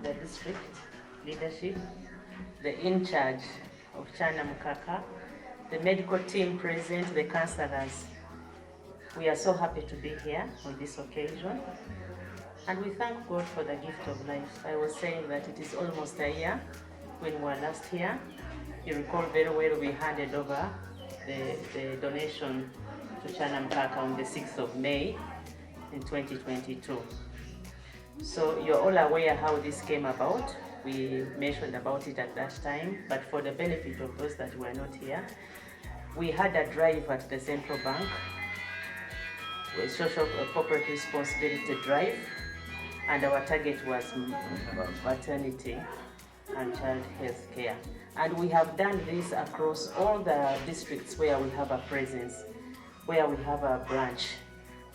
the district leadership, the in-charge of Chana Mkaka, the medical team present, the councillors. We are so happy to be here on this occasion, and we thank God for the gift of life. I was saying that it is almost a year when we were last here. You recall very well we handed over the donation to Chana Mkaka on the 6th of May in 2022. So you're all aware how this came about. We mentioned about it at that time, but for the benefit of those that were not here, we had a drive at the central bank, a social corporate responsibility drive, and our target was maternity and child health care. And we have done this across all the districts where we have a presence, where we have a branch.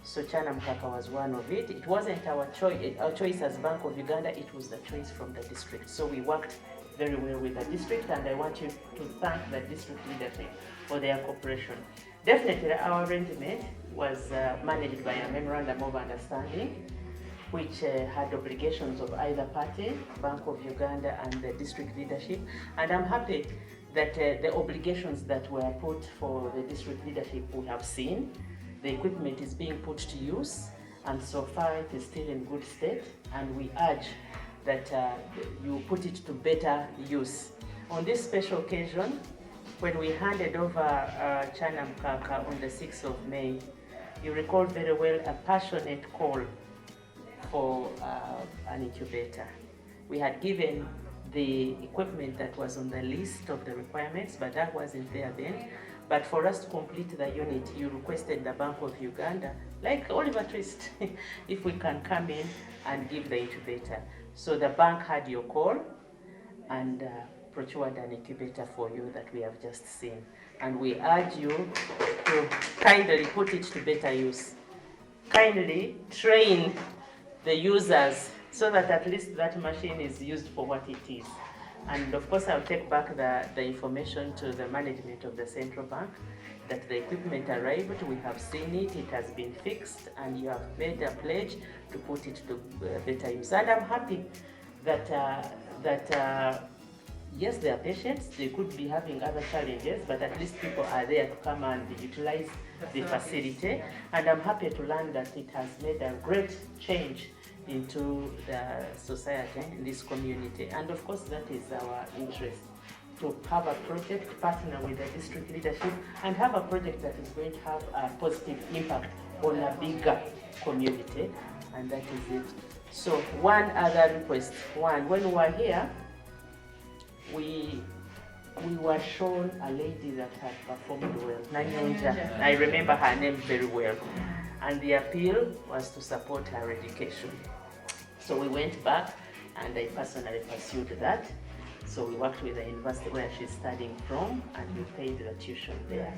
So Chana Mkaka was one of it. It wasn't our choice as Bank of Uganda, it was the choice from the district. So we worked very well with the district, and I want you to thank the district leadership for their cooperation. Definitely our arrangement was managed by a memorandum of understanding, which had obligations of either party, Bank of Uganda and the district leadership. And I'm happy that the obligations that were put for the district leadership we have seen. The equipment is being put to use, and so far it is still in good state, and we urge that you put it to better use. On this special occasion, when we handed over Chana Mkaka on the 6th of May, you recall very well a passionate call for an incubator. We had given the equipment that was on the list of the requirements, but that wasn't there then. But for us to complete the unit, you requested the Bank of Uganda, like Oliver Twist, if we can come in and give the incubator. So the bank had your call and procured an incubator for you that we have just seen. And we urge you to kindly put it to better use. Kindly train the users so that at least that machine is used for what it is. And of course, I'll take back the information to the management of the central bank that the equipment arrived, we have seen it, it has been fixed, and you have made a pledge to put it to better use. And I'm happy that yes, they are patients, they could be having other challenges, but at least people are there to come and utilize the facility. And I'm happy to learn that it has made a great change into the society, in this community. And of course, that is our interest, to have a project, partner with the district leadership, and have a project that is going to have a positive impact on a bigger community, and that is it. So one other request, when we were here, we were shown a lady that had performed well, Nanyonja. I remember her name very well. And the appeal was to support her education. So we went back and I personally pursued that. So we worked with the university where she's studying from, and we paid the tuition there.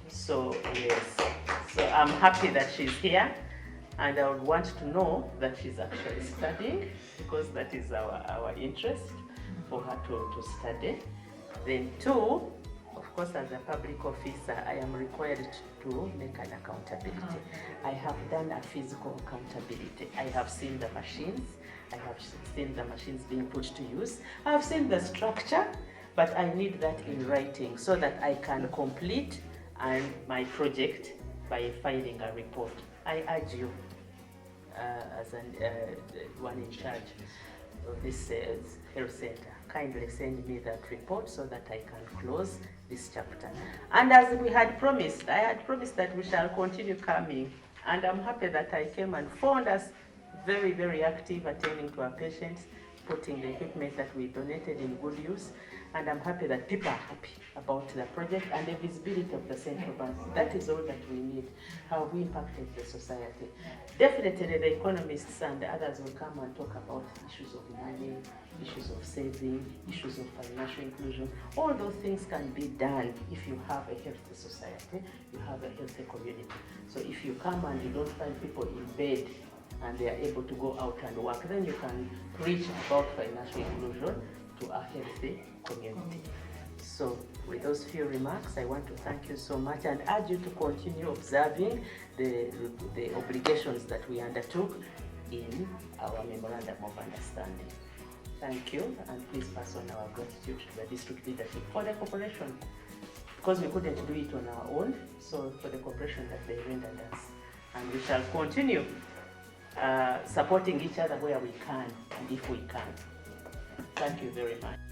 So yes, so I'm happy that she's here, and I would want to know that she's actually studying, because that is our interest, for her to study. Then two, of course, as a public officer, I am required to make an accountability. I have done a physical accountability. I have seen the machines. I have seen the machines being put to use. I have seen the structure, but I need that in writing so that I can complete my project by filing a report. I urge you, as one in charge of this health center, kindly send me that report so that I can close this chapter. And as we had promised, I had promised that we shall continue coming, and I'm happy that I came and found us very, very active, attending to our patients, putting the equipment that we donated in good use. And I'm happy that people are happy about the project and the visibility of the central bank. That is all that we need. How we impacted the society. Definitely the economists and the others will come and talk about issues of money, issues of saving, issues of financial inclusion. All those things can be done if you have a healthy society, you have a healthy community. So if you come and you don't find people in bed and they are able to go out and work, then you can preach about financial inclusion to a healthy community. So with those few remarks, I want to thank you so much and urge you to continue observing the obligations that we undertook in our memorandum of understanding. thank you, and please pass on our gratitude to the district leadership for the cooperation, because we couldn't do it on our own, so for the cooperation that they rendered us. And we shall continue supporting each other where we can and if we can. Thank you very much.